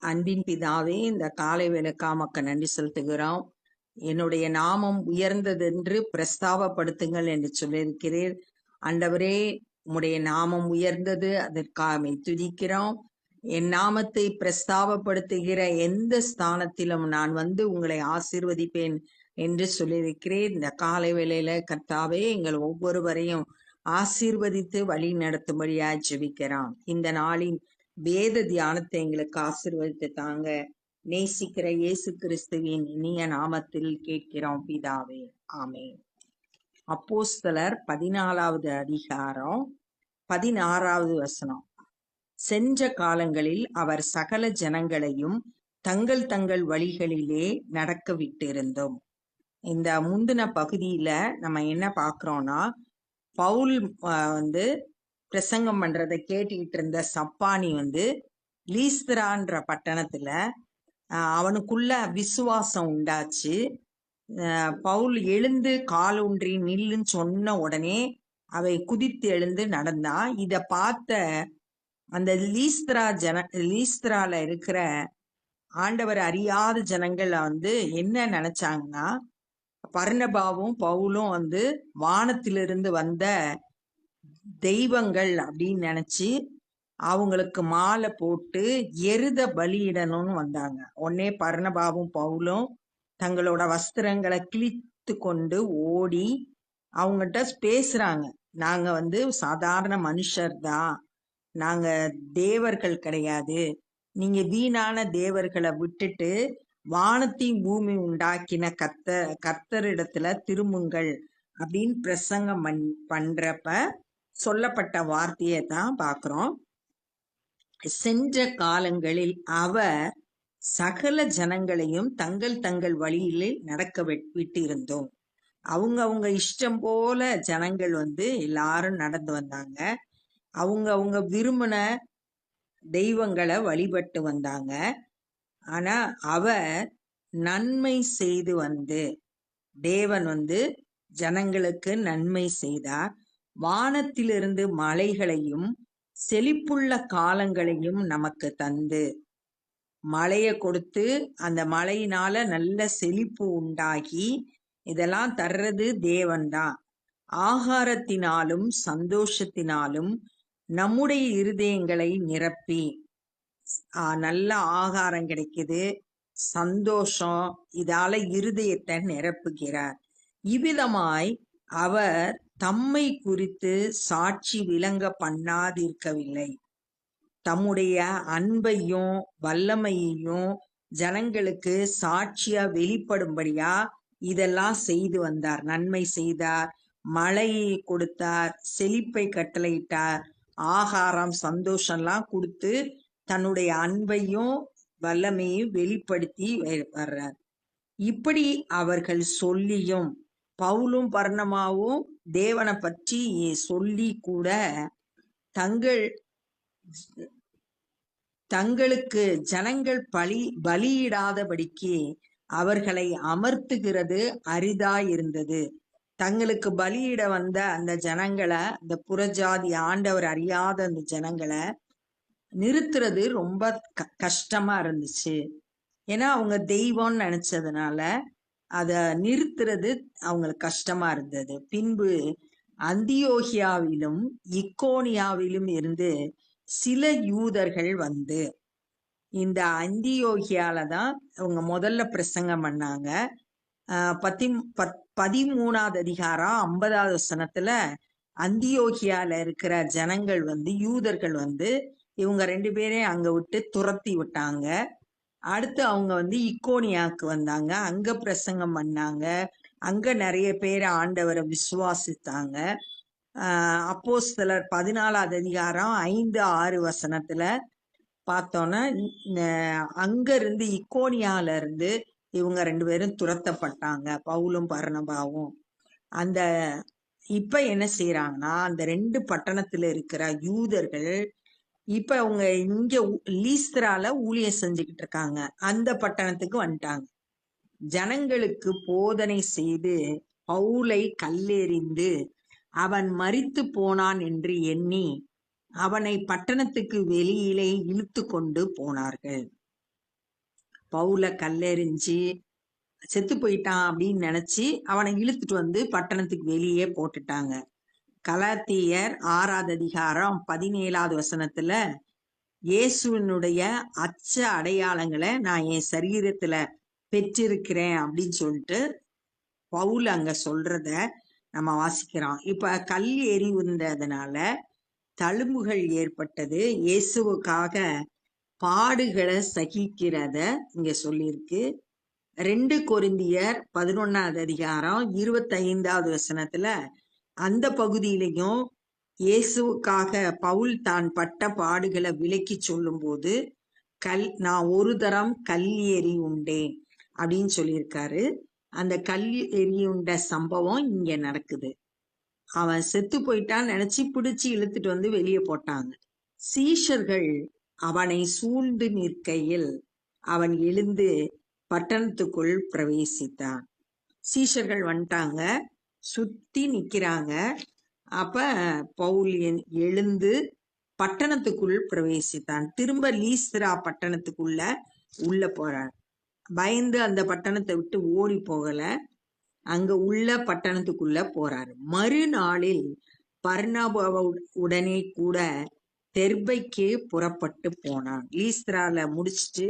அன்பின் பிதாவே, இந்த காலை வேளைக்காமக்க நன்றி செலுத்துகிறோம். என்னுடைய நாமம் உயர்ந்ததென்று பிரஸ்தாபப்படுத்துங்கள் என்று சொல்லியிருக்கிறீர். ஆண்டவரே, உம்முடைய நாமம் உயர்ந்தது, அதற்காக துதிக்கிறோம். என் நாமத்தை பிரஸ்தாபப்படுத்துகிற எந்த ஸ்தானத்திலும் நான் வந்து உங்களை ஆசீர்வதிப்பேன் என்று சொல்லியிருக்கிறேன். இந்த காலை வேளையில கர்த்தாவே, எங்கள் ஒவ்வொருவரையும் ஆசீர்வதித்து வழி நடத்தும்படியாய் ஜெபிக்கிறோம். இந்த நாளின் வேத தியானத்தை எங்களுக்கு ஆசீர்வதித்து தாங்க. நேசிக்கிற இயேசு கிறிஸ்துவின் இனிய நாமத்தில் கேட்கிறோம் பிதாவே, ஆமென். அப்போஸ்தலர் 14வது அதிகாரம் 16வது வசனம். சென்ற காலங்களில் அவர் சகல ஜனங்களையும் தங்கள் தங்கள் வழிகளிலே நடக்க விட்டிருந்தோம். இந்த முந்தின பகுதியில நம்ம என்ன பார்க்கிறோம்னா, பவுல் வந்து பிரசங்கம் பண்றதை கேட்டுக்கிட்டு இருந்த சப்பானி வந்து லீஸ்திரான்ற பட்டணத்துல அவனுக்குள்ள விசுவாசம் உண்டாச்சு. பவுல் எழுந்து காலூன்றி நில்லுன்னு சொன்ன உடனே அவை குதித்து எழுந்து நடந்தா. இத பார்த்த அந்த லீஸ்திரால இருக்கிற ஆண்டவர் அறியாத ஜனங்கள் வந்து என்ன நினைச்சாங்கன்னா, பர்னபாவும் பவுலும் வந்து வானத்திலிருந்து வந்த தெய்வங்கள் அப்படின்னு நினைச்சு அவங்களுக்கு மாலை போட்டு எருத பலியிடணும்னு வந்தாங்க. உடனே பர்னபாவும் பவுலும் தங்களோட வஸ்திரங்களை கிழித்து கொண்டு ஓடி அவங்ககிட்ட பேசுறாங்க. நாங்க வந்து சாதாரண மனுஷர் தான், நாங்க தேவர்கள் கிடையாது, நீங்க வீணான தேவர்களை விட்டுட்டு வானத்தையும் பூமி உண்டாக்கின கர்த்தரிடத்துல திரும்புங்கள் அப்படின்னு பிரசங்கம் பண்றப்ப சொல்லப்பட்ட வார்த்தையை தான் பாக்குறோம். சென்ற காலங்களில் அவர் சகல ஜனங்களையும் தங்கள் தங்கள் வழியிலே நடக்க விட்டிருந்தோம். அவங்க இஷ்டம் போல ஜனங்கள் வந்து எல்லாரும் நடந்து வந்தாங்க. அவங்க விரும்பின தெய்வங்களை வழிபட்டு வந்தாங்க. ஆனா அவர் நன்மை செய்து வந்து, தேவன் வந்து ஜனங்களுக்கு நன்மை செய்தார். வானத்திலிருந்து மலைகளையும் செழிப்புள்ள காலங்களையும் நமக்கு தந்து, மழைய கொடுத்து அந்த மழையினால நல்ல செழிப்பு உண்டாகி இதெல்லாம் தர்றது தேவன்தான். ஆகாரத்தினாலும் சந்தோஷத்தினாலும் நம்முடைய இருதயங்களை நிரப்பி, நல்ல ஆகாரம் கிடைக்குது, சந்தோஷம், இதால இருதயத்தை நிரப்புகிறார். இவ்விதமாய் அவர் தம்மை குறித்து சாட்சி விளங்க பண்ணாதிருக்கவில்லை. தம்முடைய அன்பையும் வல்லமையையும் ஜனங்களுக்கு சாட்சியா வெளிப்படும்படியா இதெல்லாம் செய்து வந்தார். நன்மை செய்தார், மழையை கொடுத்தார், செழிப்பை கட்டளையிட்டார், ஆகாரம் சந்தோஷம்லாம் கொடுத்து தன்னுடைய அன்பையும் வல்லமையும் வெளிப்படுத்தி வர்றார். இப்படி அவர்கள் சொல்லியும், பவுலும் பர்னபாவும் தேவனை பற்றி சொல்லி கூட தங்களுக்கு ஜனங்கள் பலியிடாதபடிக்கு அவர்களை அமர்த்துகிறது அரிதாயிருந்தது. தங்களுக்கு பலியிட வந்த அந்த ஜனங்களை, அந்த புறஜாதி ஆண்டவர் அறியாத அந்த ஜனங்களை நிறுத்துறது ரொம்ப கஷ்டமா இருந்துச்சு. ஏன்னா அவங்க தெய்வம்னு நினைச்சதுனால அத நிறுத்துறது அவங்களுக்கு கஷ்டமா இருந்தது. பின்பு அந்தியோகியாவிலும் இக்கோனியாவிலும் இருந்து சில யூதர்கள் வந்து, இந்த அந்தியோகியால தான் அவங்க முதல்ல பிரசங்கம் பண்ணாங்க. 13வது அதிகாரம் 50வது வசனத்துல அந்தியோகியால இருக்கிற ஜனங்கள் வந்து, யூதர்கள் வந்து இவங்க 2 பேரையும் அங்க விட்டு துரத்தி விட்டாங்க. அடுத்து அவங்க வந்து இக்கோனியாவுக்கு வந்தாங்க, அங்க பிரசங்கம் பண்ணாங்க, அங்க நிறைய பேர் ஆண்டவரை விசுவாசித்தாங்க. அப்போஸ்தலர் 14வது அதிகாரம் 5-6 வசனத்துல பார்த்தோன்னா, அங்க இருந்து இக்கோனியால இருந்து இவங்க 2 பேரும் துரத்தப்பட்டாங்க, பவுலும் பர்னபாவும். அந்த இப்ப என்ன செய்யறாங்கன்னா, அந்த 2 பட்டணத்துல இருக்கிற யூதர்கள் இப்ப அவங்க இங்க லீஸ்திரால ஊழியம் செஞ்சுக்கிட்டு இருக்காங்க, அந்த பட்டணத்துக்கு வந்துட்டாங்க. ஜனங்களுக்கு போதனை செய்து பவுலை கல்லெறிந்து அவன் மரித்து போனான் என்று எண்ணி அவனை பட்டணத்துக்கு வெளியிலே இழுத்து கொண்டு போனார்கள். பவுல கல்லெறிஞ்சு செத்து போயிட்டான் அப்படின்னு நினைச்சு அவனை இழுத்துட்டு வந்து பட்டணத்துக்கு வெளியே போட்டுட்டாங்க. கலாத்தியர் 6வது அதிகாரம் 17வது வசனத்துல இயேசுவினுடைய அச்ச அடையாளங்களை நான் என் சரீரத்துல பெற்றிருக்கிறேன் அப்படின்னு சொல்லிட்டு பவுல் அங்க சொல்றத நம்ம வாசிக்கிறோம். இப்ப கல் எறிவுன்றதுனால தழும்புகள் ஏற்பட்டது. இயேசுவுக்காக பாடுகளை சகிக்கிறத இங்க சொல்லியிருக்கு. 2 கொரிந்தியர் 11வது அதிகாரம் 25வது வசனத்துல அந்த பகுதியிலையும் இயேசுவுக்காக பவுல் தான் பட்ட பாடுகளை விலக்கி சொல்லும் போது நான் ஒரு தரம் கல் எறி உண்டேன் அப்படின்னு சொல்லியிருக்காரு. அந்த கல் எறியுண்ட சம்பவம் இங்க நடக்குது. அவன் செத்து போயிட்டான்னு நினைச்சு பிடிச்சு இழுத்துட்டு வந்து வெளியே போட்டாங்க. சீஷர்கள் அவனை சூழ்ந்து நிற்கையில் அவன் எழுந்து பட்டணத்துக்குள் பிரவேசித்தான். சீஷர்கள் வந்துட்டாங்க, சுத்தி நிக்கிறாங்க. அப்ப பவுல் எழுந்து பட்டணத்துக்குள் பிரவேசித்தான். திரும்ப லீஸ்திரா பட்டணத்துக்குள்ள உள்ள போறான். பயந்து அந்த பட்டணத்தை விட்டு ஓடி போகல, அங்க உள்ள பட்டணத்துக்குள்ள போறாரு. மறுநாளில் பர்னபாவுடனே கூட தெர்பைக்கு புறப்பட்டு போனான். லீஸ்திரால முடிச்சுட்டு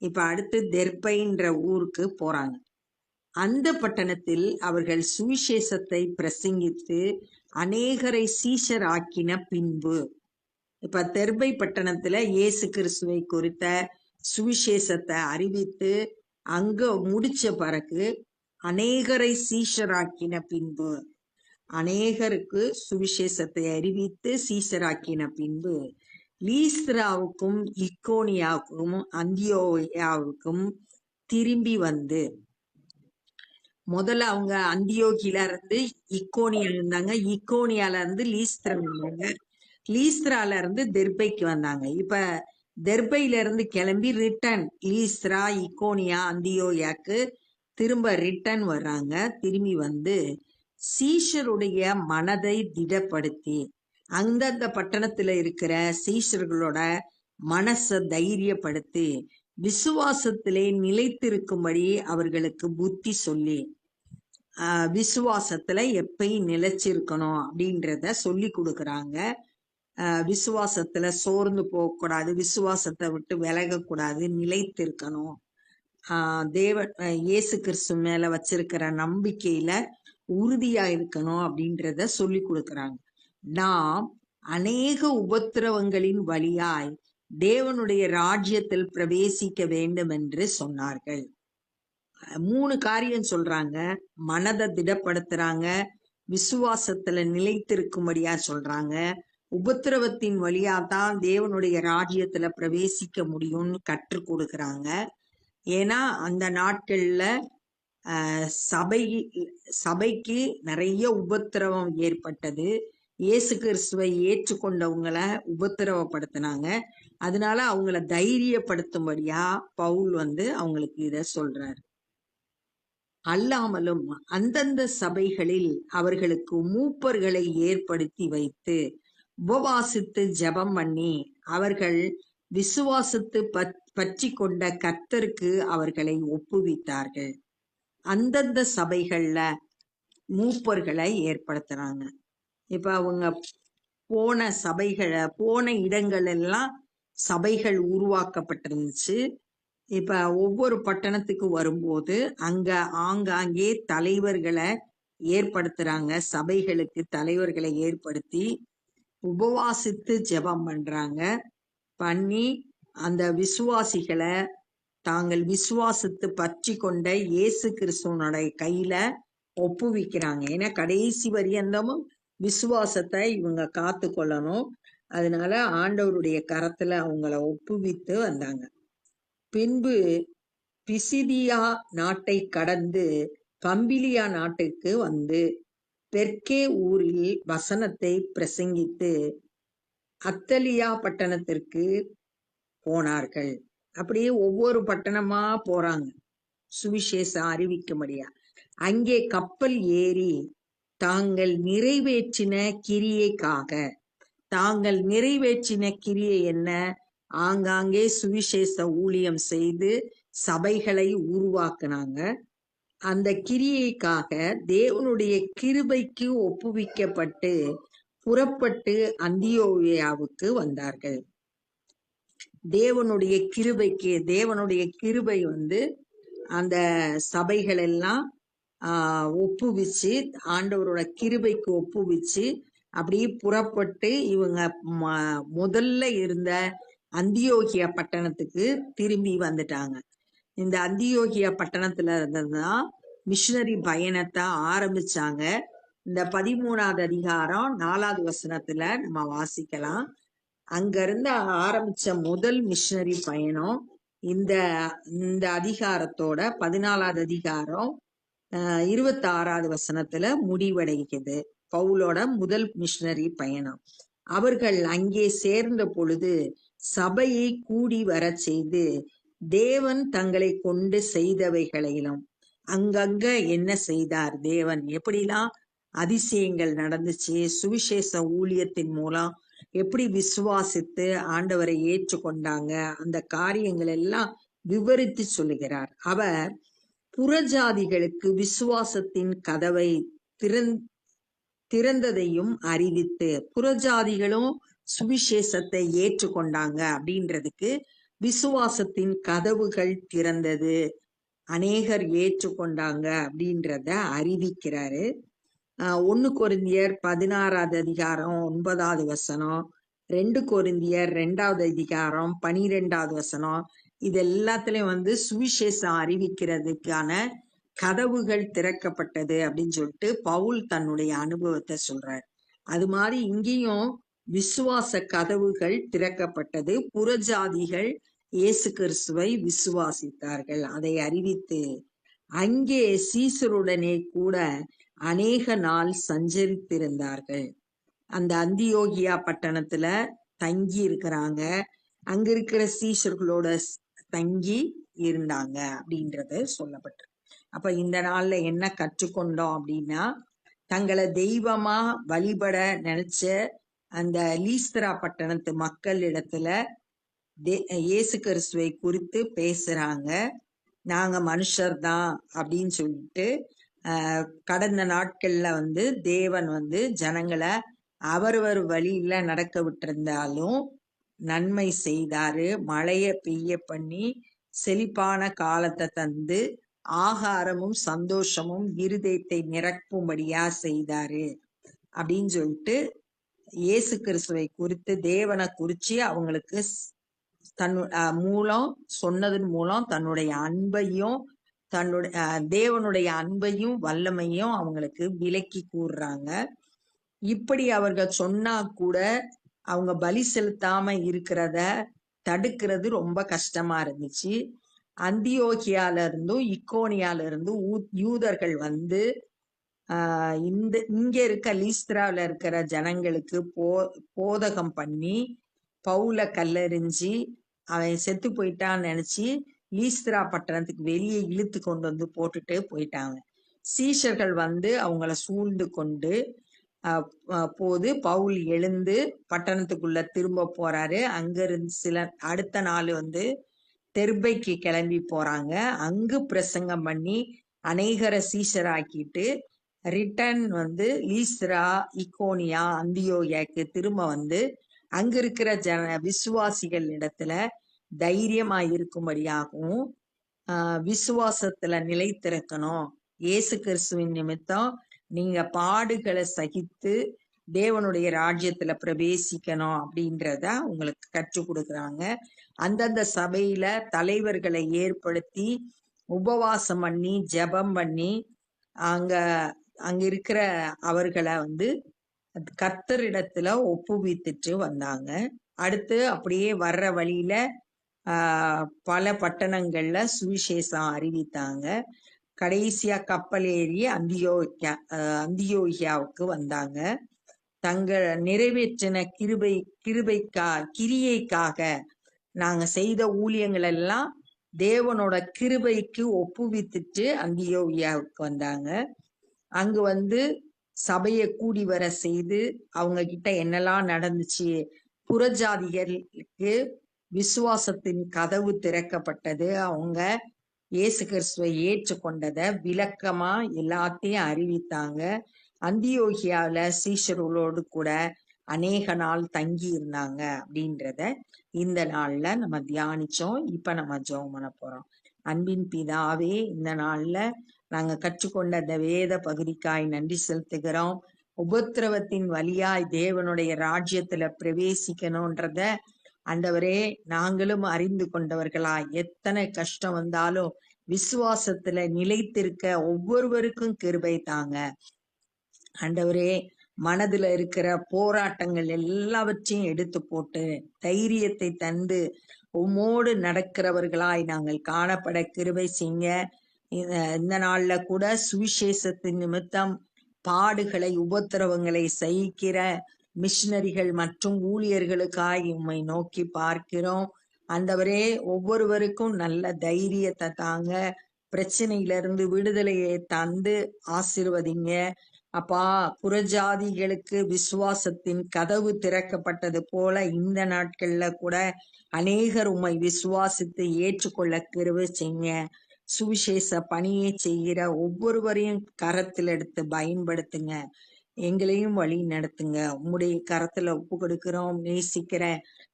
இப்ப அடுத்து தெர்பைன்ற ஊருக்கு போறாங்க. அந்த பட்டணத்தில் அவர்கள் சுவிசேஷத்தை பிரசங்கித்து அநேகரை சீஷர் ஆக்கின பின்பு, இப்ப தெர்பை பட்டணத்துல இயேசு கிறிஸ்துவை குறித்த சுவிசேஷத்தை அறிவித்து அங்க முடிச்ச பிறகு அநேகரை சீஷராக்கின பின்பு, அநேகருக்கு சுவிசேஷத்தை அறிவித்து சீஷராக்கின பின்பு லீஸ்திராவுக்கும் இக்கோனியாவுக்கும் அந்தியோகியாவுக்கும் திரும்பி வந்து, முதல்ல அவங்க அந்தியோகில இருந்து இக்கோனியா இருந்தாங்க, இக்கோனியால இருந்து லீஸ்திரா வந்தாங்க, லீஸ்திரால இருந்து தெர்பைக்கு வந்தாங்க. இப்ப தெர்பையில இருந்து கிளம்பி ரிட்டர்ன் லீஸ்திரா இக்கோனியா அந்தியோகியாக்கு திரும்ப ரிட்டர்ன் வர்றாங்க. திரும்பி வந்து சீஷருடைய மனதை திடப்படுத்தி, அந்தந்த பட்டணத்துல இருக்கிற சீஷர்களோட மனசை தைரியப்படுத்தி விசுவாசத்திலே நிலைத்திருக்கும்படி அவர்களுக்கு புத்தி சொல்லி, விசுவாசத்துல எப்பயும் நிலைச்சிருக்கணும் அப்படின்றத சொல்லி கொடுக்குறாங்க. விசுவாசத்துல சோர்ந்து போகக்கூடாது, விசுவாசத்தை விட்டு விலகக்கூடாது, நிலைத்திருக்கணும். இயேசு கிறிஸ்து மேல வச்சிருக்கிற நம்பிக்கையில உறுதியா இருக்கணும் அப்படின்றத சொல்லி கொடுக்குறாங்க. நாம் அநேக உபத்திரவங்களின் வழியாய் தேவனுடைய ராஜ்யத்தில் பிரவேசிக்க வேண்டும் என்று சொன்னார்கள். 3 காரியம் சொல்றாங்க. மனதை திடப்படுத்துறாங்க, விசுவாசத்துல நிலைத்திருக்கும்படியா சொல்றாங்க, உபத்திரவத்தின் வழியா தான் தேவனுடைய ராஜ்யத்துல பிரவேசிக்க முடியும்னு கற்றுக் கொடுக்கறாங்க. ஏன்னா அந்த நாட்கள்ல சபைக்கு நிறைய உபத்திரவம் ஏற்பட்டது. இயேசு கிறிஸ்துவை ஏற்றுக்கொண்டவங்களை உபத்திரவப்படுத்தினாங்க. அதனால அவங்கள தைரியப்படுத்தும்படியா பவுல் அவங்களுக்கு இத சொல்றாரு. அல்லாமலும் அந்தந்த சபைகளில் அவர்களுக்கு மூப்பர்களை ஏற்படுத்தி வைத்து உபவாசித்து ஜெபம் பண்ணி அவர்கள் விசுவாசத்து பற்றி கொண்ட கர்த்தருக்கு அவர்களை ஒப்புவித்தார்கள். அந்தந்த சபைகள்ல மூப்பர்களை ஏற்படுத்துறாங்க. இப்ப அவங்க போன இடங்கள் எல்லாம் சபைகள் உருவாக்கப்பட்டிருந்துச்சு. இப்ப ஒவ்வொரு பட்டணத்துக்கு வரும்போது அங்க ஆங்காங்கே தலைவர்களை ஏற்படுத்துறாங்க. சபைகளுக்கு தலைவர்களை ஏற்படுத்தி உபவாசித்து ஜெபம் பண்றாங்க. பண்ணி அந்த விசுவாசிகளை தாங்கள் விசுவாசத்து பற்றி கொண்ட இயேசு கிறிஸ்துவனுடைய கையில ஒப்புவிக்கிறாங்க. ஏன்னா கடைசி வரியந்தமும் விசுவாசத்தை இவங்க காத்து கொள்ளணும். அதனால ஆண்டவருடைய கரத்துல அவங்கள ஒப்புவித்து வந்தாங்க. பின்பு பிசிதியா நாட்டை கடந்து பம்பிலியா நாட்டுக்கு வந்து பெர்கே ஊரில் வசனத்தை பிரசங்கித்து அத்தலியா பட்டணத்திற்கு போனார்கள். அப்படியே ஒவ்வொரு பட்டணமா போறாங்க சுவிசேஷம் அறிவிக்கும்படியா. அங்கே கப்பல் ஏறி தாங்கள் நிறைவேற்றின கிரியைக்காக, தாங்கள் நிறைவேற்றின கிரியை என்ன? ஆங்காங்கே சுவிசேஷ ஊழியம் செய்து சபைகளை உருவாக்குனாங்க. அந்த கிரியைக்காக தேவனுடைய கிருபைக்கு ஒப்புவிக்கப்பட்டு புறப்பட்டு அந்தியோகியாவுக்கு வந்தார்கள். தேவனுடைய கிருபை அந்த சபைகள் எல்லாம் ஒப்புவிச்சு, ஆண்டவரோட கிருபைக்கு ஒப்புவிச்சு அப்படியே புறப்பட்டு இவங்க முதல்ல இருந்த அந்தியோகியா பட்டணத்துக்கு திரும்பி வந்துட்டாங்க. இந்த அந்தியோகியா பட்டணத்துல இருந்துதான் மிஷனரி பயணத்தை ஆரம்பிச்சாங்க. இந்த 13வது அதிகாரம் 4வது வசனத்துல நம்ம வாசிக்கலாம். அங்க இருந்து ஆரம்பிச்ச முதல் மிஷனரி பயணம் இந்த இந்த அதிகாரத்தோட 14வது அதிகாரம் 26வது வசனத்துல முடிவடைகிறது. பவுலோட முதல் மிஷனரி பயணம். அவர்கள் அங்கே சேர்ந்த பொழுது சபையை கூடி வர செய்து தேவன் தங்களை கொண்டு செய்தவைகளையும், அங்கங்க என்ன செய்தார் தேவன், எப்படிலாம் அதிசயங்கள் நடந்துச்சு, சுவிசேஷ ஊழியத்தின் மூலம் எப்படி விசுவாசித்து ஆண்டவரை ஏற்றுக்கொண்டாங்க, அந்த காரியங்கள் எல்லாம் விவரித்து சொல்லுகிறார். அவர் புறஜாதிகளுக்கு விசுவாசத்தின் கதவை திறந்ததையும் அறிவித்து, புறஜாதிகளும் சுவிசேஷத்தை ஏற்றுக்கொண்டாங்க அப்படின்றதுக்கு விசுவாசத்தின் கதவுகள் திறந்தது, அநேகர் ஏற்றுக்கொண்டாங்க அப்படின்றத அறிவிக்கிறாரு. 1 கொரிந்தியர் 16வது அதிகாரம் 9வது வசனம், 2 கொரிந்தியர் 2வது அதிகாரம் 12வது வசனம், இது எல்லாத்துலயும் சுவிசேஷம் அறிவிக்கிறதுக்கான கதவுகள் திறக்கப்பட்டது அப்படின்னு சொல்லிட்டு பவுல் தன்னுடைய அனுபவத்தை சொல்றார். அது மாதிரி இங்கேயும் விசுவாச கதவுகள் திறக்கப்பட்டது. புறஜாதிகள் இயேசு கிறிஸ்துவை விசுவாசித்தார்கள், அதை அறிவித்து அங்கே சீசருடனே கூட அநேக நாள் சஞ்சரித்திருந்தார்கள். அந்த அந்தியோகியா பட்டணத்துல தங்கி இருக்கிறாங்க. அங்க இருக்கிற சீஷர்களோட தங்கி இருந்தாங்க அப்படின்றத சொல்லப்பட்டிருக்கு. அப்ப இந்த நாள்ல என்ன கற்றுக்கொண்டோம் அப்படின்னா, தங்களை தெய்வமா வழிபட நினைச்ச அந்த லீஸ்திரா பட்டணத்து மக்கள் இடத்துல இயேசு கிறிஸ்துவை குறித்து பேசுறாங்க. நாங்க மனுஷர் தான் அப்படின்னு சொல்லிட்டு கடந்த நாட்கள்ல தேவன் ஜனங்களை அவரவர் வழியில நடக்க விட்டிருந்தாலும் நன்மை செய்தாரு. மழைய பெய்ய பண்ணி செழிப்பான காலத்தை தந்து ஆகாரமும் சந்தோஷமும் இருதயத்தை நிரப்பும்படியா செய்தாரு அப்படின்னு சொல்லிட்டு இயேசு கிறிஸ்துவை குறித்து தேவனை குறிச்சு அவங்களுக்கு சொன்னதன் மூலம் தன்னுடைய அன்பையும் தேவனுடைய அன்பையும் வல்லமையும் அவங்களுக்கு விலக்கி கூறுறாங்க. இப்படி அவர்கள் சொன்னா கூட அவங்க பலி செலுத்தாம இருக்கிறத தடுக்கிறது ரொம்ப கஷ்டமா இருந்துச்சு. அந்தியோகியால இருந்தும் இக்கோனியால இருந்தும் யூதர்கள் இங்க இருக்க லீஸ்திராவில இருக்கிற ஜனங்களுக்கு போதகம் பண்ணி பவுல கல்லெறிஞ்சி அவன் செத்து போயிட்டான்னு நினைச்சு லீஸ்திரா பட்டணத்துக்கு வெளியே இழுத்து கொண்டு போட்டுட்டு போயிட்டாங்க. சீஷர்கள் அவங்கள சூழ்ந்து கொண்டு போது பவுல் எழுந்து பட்டணத்துக்குள்ள திரும்ப போறாரு. அங்கிருந்து அடுத்த நாள் தெர்பைக்கு கிளம்பி போறாங்க. அங்கு பிரசங்கம் பண்ணி அநேகரை சீஷராக்கிட்டு ரிட்டர்ன் லீஸ்திரா, இக்கோனியா, அந்தியோகியாக்கு திரும்ப அங்க இருக்கிற விசுவாசிகள் இடத்துல தைரியமா இருக்கும்படியாகவும் விசுவாசத்துல நிலைத்திருக்கணும், இயேசு கிறிஸ்துவின் நிமித்தம் நீங்க பாடுகளை சகித்து தேவனுடைய ராஜ்யத்துல பிரவேசிக்கணும் அப்படின்றத உங்களுக்கு கற்றுக் கொடுக்குறாங்க. அந்தந்த சபையில தலைவர்களை ஏற்படுத்தி உபவாசம் பண்ணி ஜெபம் பண்ணி அங்க இருக்கிற அவர்களை கர்த்தரிடத்துல ஒப்புவித்துட்டு வந்தாங்க. அடுத்து அப்படியே வர்ற வழியில பல பட்டணங்கள்ல சுவிசேஷம் அறிவித்தாங்க. கடைசியா கப்பல் ஏறி அந்தியோகியாவுக்கு வந்தாங்க. தங்கள் நிறைவேற்றின கிரியைக்காக நாங்க செய்த ஊழியங்கள் எல்லாம் தேவனோட கிருபைக்கு ஒப்புவித்துட்டு அந்தியோகியாவுக்கு வந்தாங்க. அங்கு சபையை கூடி வர செய்து அவங்க கிட்ட என்னெல்லாம் நடந்துச்சு, புறஜாதிகளுக்கு விசுவாசத்தின் கதவு திறக்கப்பட்டது. அவங்க இயேசு கிறிஸ்துவை ஏற்றுக்கொண்டதை விளக்கமா எல்லாத்தையும் அறிவித்தாங்க. அந்தியோகியால சீஷர்களோடு கூட அநேக நாள் தங்கி இருந்தாங்க அப்படின்றத இந்த நாள்ல நம்ம தியானிச்சோம். இப்ப நம்ம ஜெபம் பண்ண போறோம். அன்பின் பிதாவே, இந்த நாள்ல நாங்க கற்றுக்கொண்ட அந்த வேத பகுதிக்காய் நன்றி செலுத்துகிறோம். உபத்திரவத்தின் வழியாய் தேவனுடைய ராஜ்யத்துல பிரவேசிக்கணும்ன்றத ஆண்டவரே நாங்களும் அறிந்து கொண்டவர்களாய், எத்தனை கஷ்டம் வந்தாலும் விசுவாசத்துல நிலைத்திருக்க ஒவ்வொருவருக்கும் கிருபை தாங்க ஆண்டவரே. மனதுல இருக்கிற போராட்டங்கள் எல்லாவற்றையும் எடுத்து போட்டு தைரியத்தை தந்து உம்மோடு நடக்கிறவர்களாய் நாங்கள் காணப்பட கிருபை செய்யுங்க. இந்த நாள்ல கூட சுவிசேஷத்தின் நிமித்தம் பாடுகளை உபத்திரவங்களை சகிக்கிற மிஷினரிகள் மற்றும் ஊழியர்களுக்காய் உம்மை நோக்கி பார்க்கிறோம். ஆண்டவரே, ஒவ்வொருவருக்கும் நல்ல தைரியத்தை தாங்க, பிரச்சனையிலிருந்து விடுதலையை தந்து ஆசீர்வதிங்க அப்பா. புறஜாதிகளுக்கு விசுவாசத்தின் கதவு திறக்கப்பட்டது போல இந்த நாட்கள்ல கூட அநேகர் உம்மை விசுவாசித்து ஏற்றுக்கொள்ள கிருபை செய்யுங்க. சுவிசேஷ பணியை செய்கிற ஒவ்வொருவரையும் கரத்தில் எடுத்து பயன்படுத்துங்க. எங்களையும் வழி நடத்துங்க. உம்முடைய கரத்துல ஒப்பு கொடுக்கிறோம். நேசிக்கிற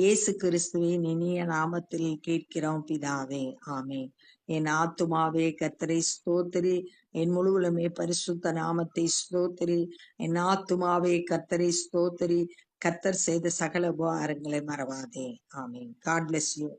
இயேசு கிறிஸ்துவின் இனிய நாமத்தில் கேட்கிறோம் பிதாவே, ஆமென். என் ஆத்துமாவே கர்த்தரை ஸ்தோத்திரி, என் முழுவலுமே பரிசுத்த நாமத்தை ஸ்தோத்திரி. என் ஆத்துமாவே கர்த்தரை ஸ்தோத்திரி, கர்த்தர் செய்த சகல உபகாரங்களை மறவாதே. ஆமென். God bless you.